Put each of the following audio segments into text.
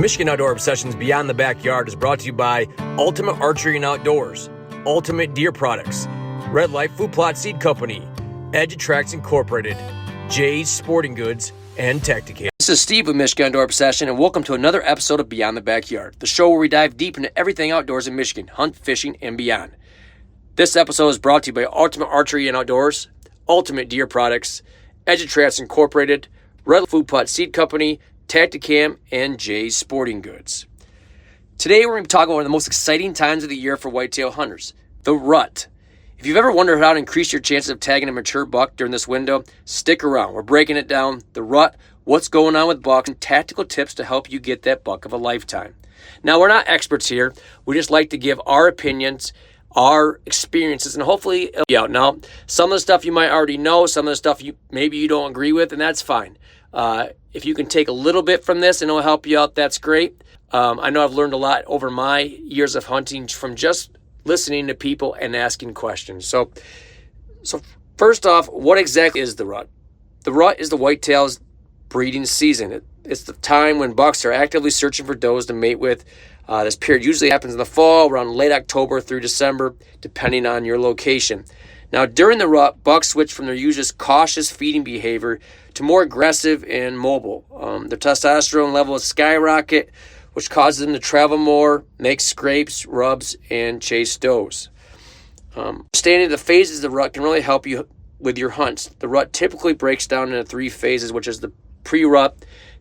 Michigan Outdoor Obsessions Beyond the Backyard is brought to you by Ultimate Archery and Outdoors, Ultimate Deer Products, Red Light Food Plot Seed Company, Edge Attracts Incorporated, Jay's Sporting Goods, and Tacticam. This is Steve with Michigan Outdoor Obsession, and welcome to another episode of Beyond the Backyard, the show where we dive deep into everything outdoors in Michigan, hunt, fishing, and beyond. This episode is brought to you by Ultimate Archery and Outdoors, Ultimate Deer Products, Edge Attracts Incorporated, Red Light Food Plot Seed Company, Tacticam, and Jay's Sporting Goods. Today we're going to be talking about one of the most exciting times of the year for whitetail hunters, the RUT. If you've ever wondered how to increase your chances of tagging a mature buck during this window, stick around. We're breaking it down, the RUT, what's going on with bucks, and tactical tips to help you get that buck of a lifetime. Now, we're not experts here. We just like to give our opinions, our experiences, and hopefully help you out. Now, some of the stuff you might already know, some of the stuff maybe you don't agree with, and that's fine. If you can take a little bit from this and it'll help you out, that's great. I know I've learned a lot over my years of hunting from just listening to people and asking questions. So first off, what exactly is the RUT? The RUT is the whitetail's breeding season. It's the time when bucks are actively searching for does to mate with. This period usually happens in the fall, around late October through December, depending on your location. Now, during the RUT, bucks switch from their usual cautious feeding behavior to more aggressive and mobile. Their testosterone levels skyrocket, which causes them to travel more, make scrapes, rubs, and chase does. Understanding the phases of the RUT can really help you with your hunts. The RUT typically breaks down into three phases, which is the pre-RUT,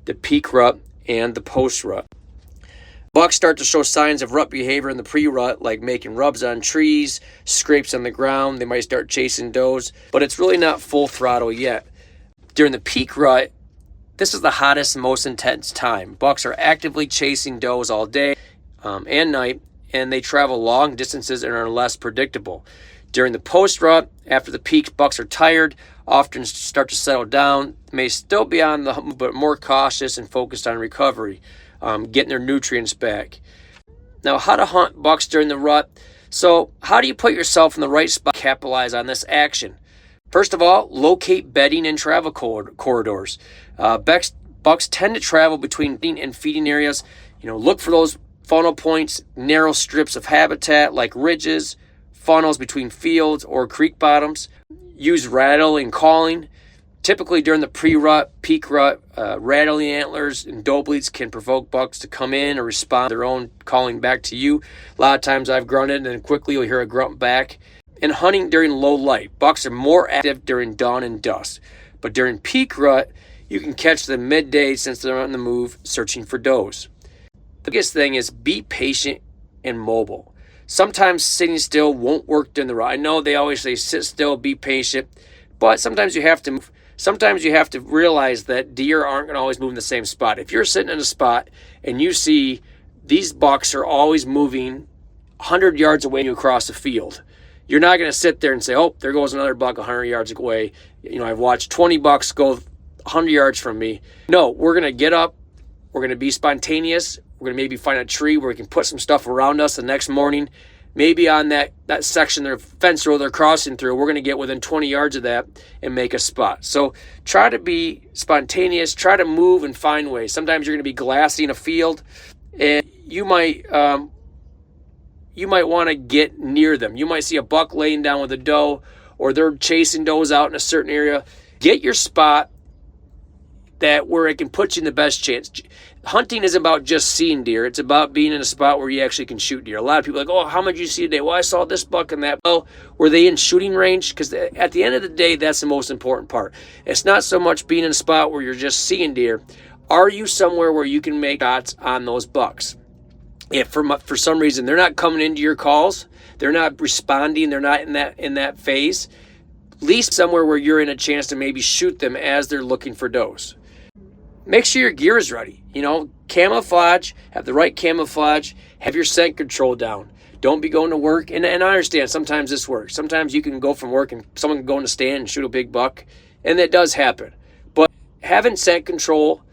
the peak RUT, and the post-RUT. Bucks start to show signs of RUT behavior in the pre-RUT, like making rubs on trees, scrapes on the ground. They might start chasing does, but it's really not full throttle yet. During the peak RUT, this is the hottest and most intense time. Bucks are actively chasing does all day and night, and they travel long distances and are less predictable. During the post-RUT, after the peak, bucks are tired, often start to settle down, may still be on the hunt, but more cautious and focused on recovery. Getting their nutrients back. Now, how to hunt bucks during the RUT. So, how do you put yourself in the right spot to capitalize on this action? First of all, locate bedding and travel corridors. Bucks tend to travel between bedding and feeding areas. Look for those funnel points, narrow strips of habitat like ridges, funnels between fields or creek bottoms. Use rattle and calling. Typically during the pre-RUT, peak RUT, rattling antlers and doe bleats can provoke bucks to come in or respond to their own calling back to you. A lot of times I've grunted and then quickly you'll hear a grunt back. And hunting during low light, bucks are more active during dawn and dusk. But during peak RUT, you can catch them midday since they're on the move searching for does. The biggest thing is be patient and mobile. Sometimes sitting still won't work during the RUT. I know they always say sit still, be patient, but sometimes you have to move. Sometimes you have to realize that deer aren't going to always move in the same spot. If you're sitting in a spot and you see these bucks are always moving 100 yards away across the field, you're not going to sit there and say, oh, there goes another buck 100 yards away. I've watched 20 bucks go 100 yards from me. No, we're going to get up. We're going to be spontaneous. We're going to maybe find a tree where we can put some stuff around us the next morning. Maybe on that section, their fence row they're crossing through, we're going to get within 20 yards of that and make a spot. So try to be spontaneous, try to move and find ways. Sometimes you're going to be glassing a field and you might want to get near them. You might see a buck laying down with a doe or they're chasing does out in a certain area. Get your spot where it can put you in the best chance. Hunting isn't about just seeing deer. It's about being in a spot where you actually can shoot deer. A lot of people are like, oh, how much did you see today? Well, I saw this buck and that. Well, were they in shooting range? Because at the end of the day, that's the most important part. It's not so much being in a spot where you're just seeing deer. Are you somewhere where you can make shots on those bucks? If for some reason they're not coming into your calls, they're not responding, they're not in that phase, at least somewhere where you're in a chance to maybe shoot them as they're looking for does. Make sure your gear is ready. Camouflage, have the right camouflage, have your scent control down. Don't be going to work. And I understand sometimes this works. Sometimes you can go from work and someone can go in the stand and shoot a big buck. And that does happen. But having scent control,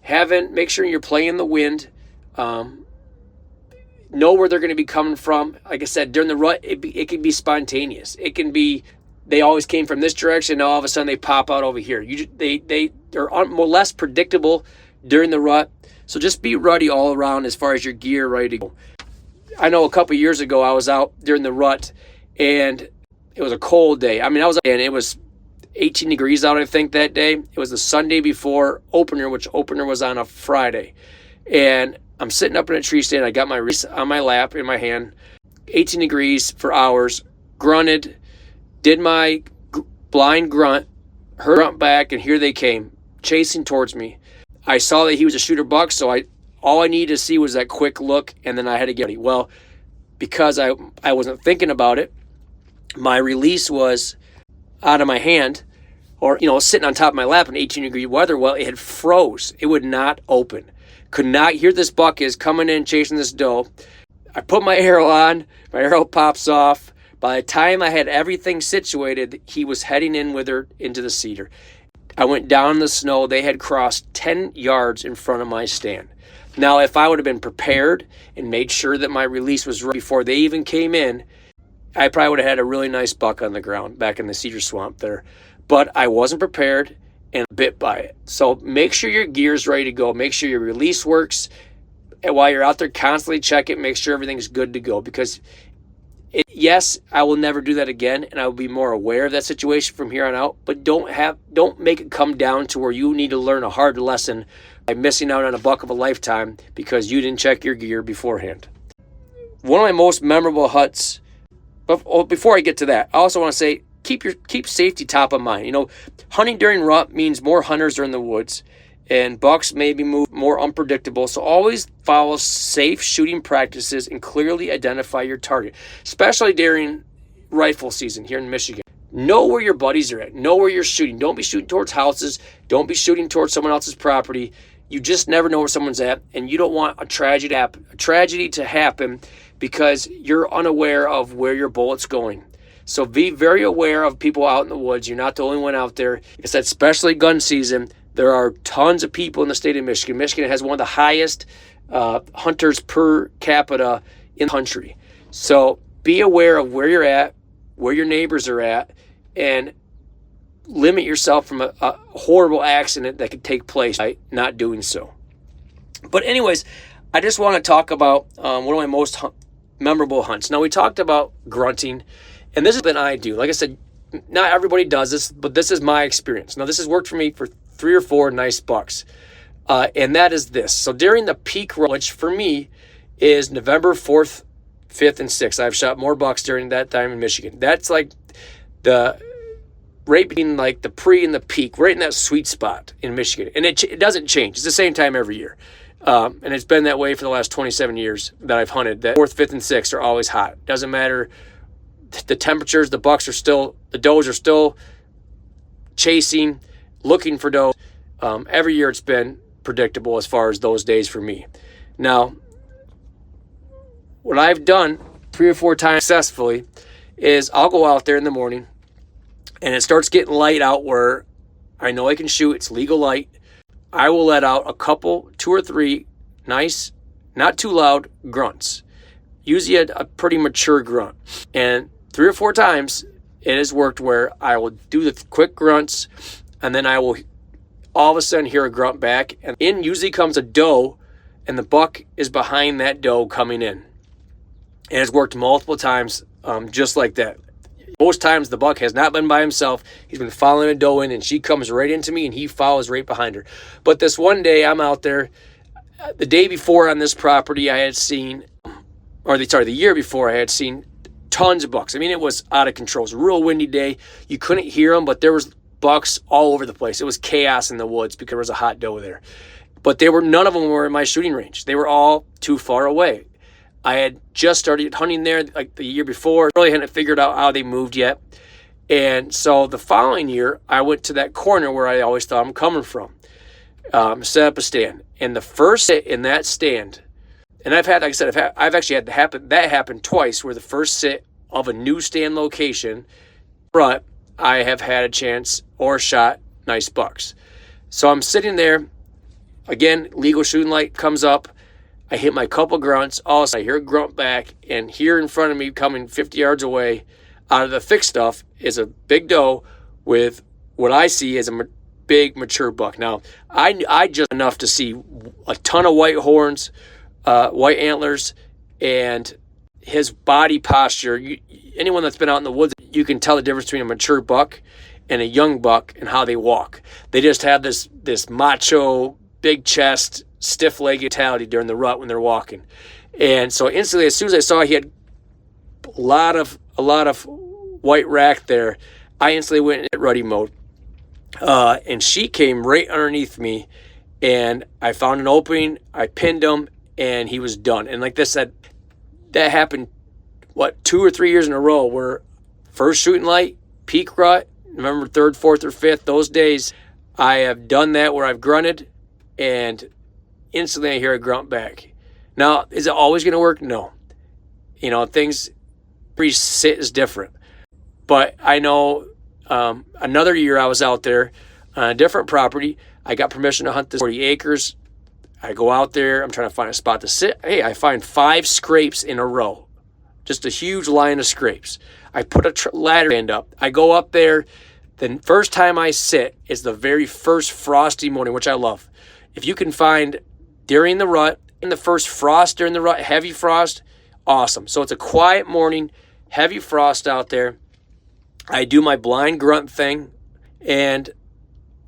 make sure you're playing the wind, know where they're going to be coming from. Like I said, during the RUT, it can be spontaneous. It can be they always came from this direction. Now all of a sudden they pop out over here. They're more less predictable during the RUT. So just be ready all around as far as your gear ready to go. I know a couple years ago I was out during the rut and it was a cold day. And it was 18 degrees out, I think, that day. It was the Sunday before opener, which opener was on a Friday. And I'm sitting up in a tree stand. I got my release on my lap in my hand, 18 degrees for hours, grunted, did my blind grunt, heard grunt back, and here they came, chasing towards me. I saw that he was a shooter buck, so all I needed to see was that quick look, and then I had to get ready. Well, because I wasn't thinking about it, my release was out of my hand, or sitting on top of my lap in 18-degree weather. Well, it had froze. It would not open. Could not hear this buck is coming in chasing this doe. I put my arrow on. My arrow pops off. By the time I had everything situated, he was heading in with her into the cedar. I went down in the snow. They had crossed 10 yards in front of my stand. Now, if I would have been prepared and made sure that my release was ready before they even came in, I probably would have had a really nice buck on the ground back in the cedar swamp there. But I wasn't prepared and bit by it. So make sure your gear's ready to go. Make sure your release works. And while you're out there, constantly check it. Make sure everything's good to go. Because, yes, I will never do that again, and I will be more aware of that situation from here on out. But don't make it come down to where you need to learn a hard lesson by missing out on a buck of a lifetime because you didn't check your gear beforehand. One of my most memorable hunts. But before I get to that, I also want to say, keep safety top of mind. Hunting during rut means more hunters are in the woods, and bucks may be moved more unpredictable. So always follow safe shooting practices and clearly identify your target, especially during rifle season here in Michigan. Know where your buddies are at. Know where you're shooting. Don't be shooting towards houses. Don't be shooting towards someone else's property. You just never know where someone's at, and you don't want a tragedy to happen because you're unaware of where your bullet's going. So be very aware of people out in the woods. You're not the only one out there. Like I said, especially gun season, there are tons of people in the state of Michigan. Michigan has one of the highest hunters per capita in the country. So be aware of where you're at, where your neighbors are at, and limit yourself from a horrible accident that could take place by not doing so. But anyways, I just want to talk about one of my most memorable hunts. Now, we talked about grunting, and this is something I do. Like I said, not everybody does this, but this is my experience. Now, this has worked for me for 3 or 4 nice bucks, and that is this. So during the peak rut, which for me is November 4th, 5th, and 6th, I've shot more bucks during that time in Michigan. That's like the right between like the pre and the peak, right in that sweet spot in Michigan. And it doesn't change. It's the same time every year. And it's been that way for the last 27 years that I've hunted. That 4th, 5th, and 6th are always hot. Doesn't matter the temperatures, the does are still chasing, looking for does. Every year it's been predictable as far as those days for me. Now, what I've done 3 or 4 times successfully is I'll go out there in the morning and it starts getting light out where I know I can shoot. It's legal light. I will let out a couple, 2 or 3 nice, not too loud grunts. Usually a pretty mature grunt. And 3 or 4 times it has worked where I will do the quick grunts and then I will all of a sudden hear a grunt back. And in usually comes a doe and the buck is behind that doe coming in. And it's worked multiple times just like that. Most times the buck has not been by himself. He's been following a doe in and she comes right into me and he follows right behind her. But this one day I'm out there, the day before on this property I had seen, the year before I had seen tons of bucks. I mean, it was out of control. It was a real windy day. You couldn't hear them, but there was bucks all over the place. It was chaos in the woods because there was a hot doe there. But none of them were in my shooting range. They were all too far away. I had just started hunting there like the year before. Really hadn't figured out how they moved yet. And so the following year, I went to that corner where I always thought I'm coming from. Set up a stand. And the first sit in that stand, and I've actually had that happen twice, where the first sit of a new stand location, but I have had a chance or shot nice bucks. So I'm sitting there, again, legal shooting light comes up. I hit my couple grunts. All of a sudden, I hear a grunt back, and here in front of me, coming 50 yards away, out of the thick stuff, is a big doe with what I see as a big mature buck. Now, I just enough to see a ton of white horns, white antlers, and his body posture. Anyone that's been out in the woods, you can tell the difference between a mature buck and a young buck and how they walk. They just have this macho, big chest, stiff-legged mentality during the rut when they're walking. And so instantly, as soon as I saw he had a lot of white rack there, I instantly went in ruddy mode. And she came right underneath me, and I found an opening, I pinned him, and he was done. And like this said, that happened, 2 or 3 years in a row, where first shooting light, peak rut, November 3rd, 4th, or 5th, those days, I have done that where I've grunted, and instantly I hear a grunt back. Now, is it always going to work? No. Things, every sit is different. But I know another year I was out there on a different property. I got permission to hunt this 40 acres. I go out there. I'm trying to find a spot to sit. Hey, I find 5 scrapes in a row. Just a huge line of scrapes. I put a ladder stand up. I go up there. The first time I sit is the very first frosty morning, which I love. If you can find during the rut, in the first frost during the rut, heavy frost, awesome. So it's a quiet morning, heavy frost out there. I do my blind grunt thing, and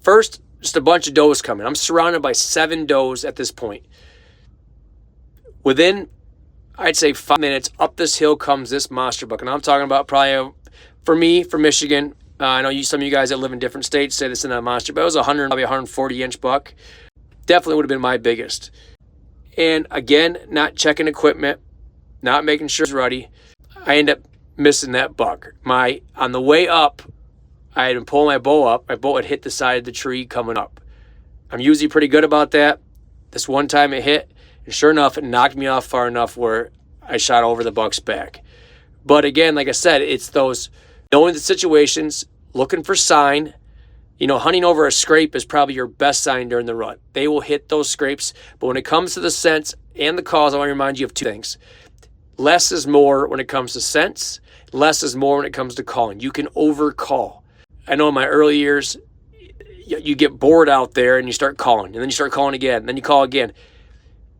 first, just a bunch of does coming. I'm surrounded by 7 does at this point. Within, I'd say 5 minutes, up this hill comes this monster buck, and I'm talking about probably, for me, from Michigan, I know some of you guys that live in different states say this is not a monster, but it was probably 140-inch buck. Definitely would have been my biggest. And again, not checking equipment, not making sure it's ruddy. I end up missing that buck. On the way up, I had been pulling my bow up. My bow had hit the side of the tree coming up. I'm usually pretty good about that. This one time it hit, and sure enough, it knocked me off far enough where I shot over the buck's back. But again, like I said, it's those knowing the situations, looking for sign. Hunting over a scrape is probably your best sign during the rut. They will hit those scrapes. But when it comes to the scents and the calls, I want to remind you of 2 things. Less is more when it comes to scents. Less is more when it comes to calling. You can overcall. I know in my early years, you get bored out there and you start calling. And then you start calling again. And then you call again.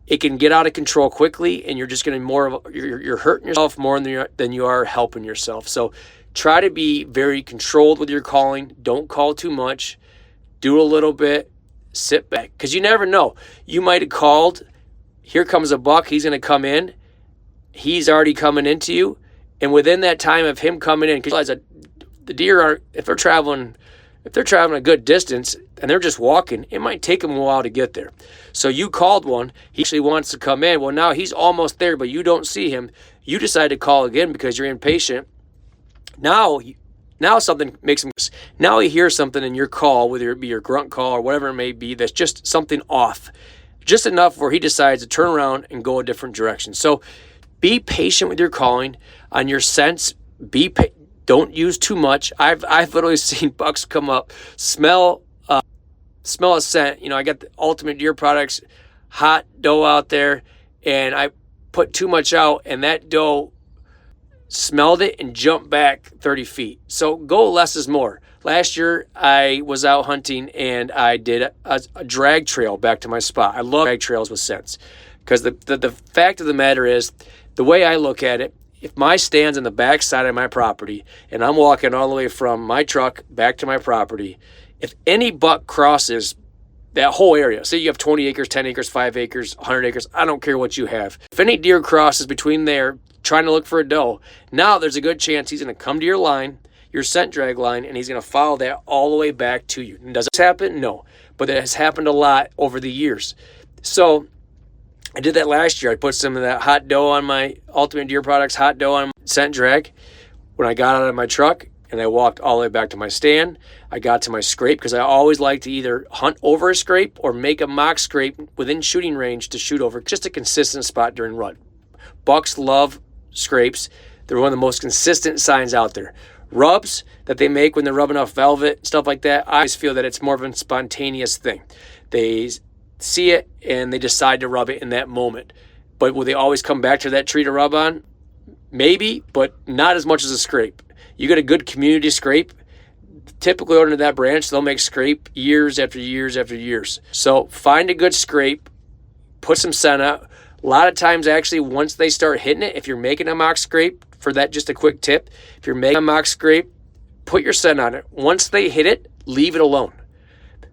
It can get out of control quickly, and you're just going to you're hurting yourself more than you are helping yourself. So try to be very controlled with your calling. Don't call too much. Do a little bit. Sit back. Because you never know. You might have called. Here comes a buck. He's going to come in. He's already coming into you. And within that time of him coming in, because the deer if they're traveling a good distance and they're just walking, it might take them a while to get there. So you called one. He actually wants to come in. Well, now he's almost there, but you don't see him. You decide to call again because you're impatient. Now something makes him. Now he hears something in your call, whether it be your grunt call or whatever it may be, that's just something off. Just enough where he decides to turn around and go a different direction. So be patient with your calling. On your scents, don't use too much. I've literally seen bucks come up, smell a scent. I got the Ultimate Deer Products hot doe out there, and I put too much out, and that doe smelled it and jumped back 30 feet. So go less is more. Last year, I was out hunting, and I did a drag trail back to my spot. I love drag trails with scents because the fact of the matter is, the way I look at it, if my stand's on the back side of my property and I'm walking all the way from my truck back to my property, if any buck crosses that whole area, say you have 20 acres, 10 acres, 5 acres, 100 acres, I don't care what you have. If any deer crosses between there trying to look for a doe, now there's a good chance he's going to come to your line, your scent drag line, and he's going to follow that all the way back to you. And does this happen? No. But it has happened a lot over the years. So I did that last year. I put some of that hot doe on my Ultimate Deer Products hot doe on scent drag. When I got out of my truck and I walked all the way back to my stand, I got to my scrape because I always like to either hunt over a scrape or make a mock scrape within shooting range to shoot over. Just a consistent spot during rut. Bucks love scrapes. They're one of the most consistent signs out there. Rubs that they make when they're rubbing off velvet, stuff like that, I always feel that it's more of a spontaneous thing. They see it and they decide to rub it in that moment. But will they always come back to that tree to rub on? Maybe, but not as much as a scrape. You get a good community scrape, typically under that branch, they'll make scrape years after years after years. So find a good scrape, put some scent out. A lot of times, actually, once they start hitting it, if you're making a mock scrape, for that, just a quick tip, if you're making a mock scrape, put your scent on it. Once they hit it, leave it alone.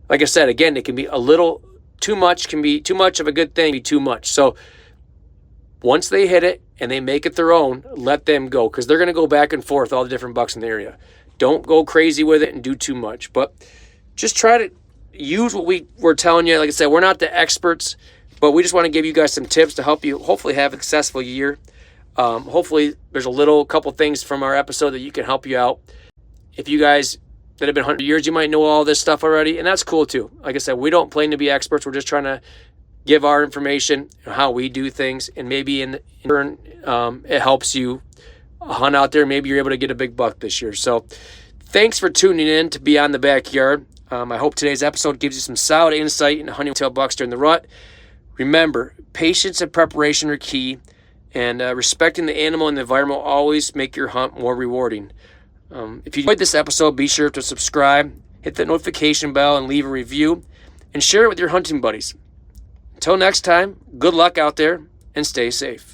Like I said, again, it can be a little too much, can be too much of a good thing, be too much. So once they hit it and they make it their own, let them go, because they're going to go back and forth, all the different bucks in the area. Don't go crazy with it and do too much, but just try to use what we're telling you. Like I said, we're not the experts, but we just want to give you guys some tips to help you hopefully have a successful year. Hopefully there's a couple things from our episode that you can help you out. If you guys that have been hunting years, you might know all this stuff already, and that's cool too. Like I said, we don't claim to be experts. We're just trying to give our information, how we do things, and maybe in turn, it helps you hunt out there. Maybe you're able to get a big buck this year. So thanks for tuning in to Beyond the Backyard. I hope today's episode gives you some solid insight into hunting tail bucks during the rut. Remember, patience and preparation are key, and respecting the animal and the environment will always make your hunt more rewarding. If you enjoyed this episode, be sure to subscribe, hit that notification bell, and leave a review, and share it with your hunting buddies. Until next time, good luck out there, and stay safe.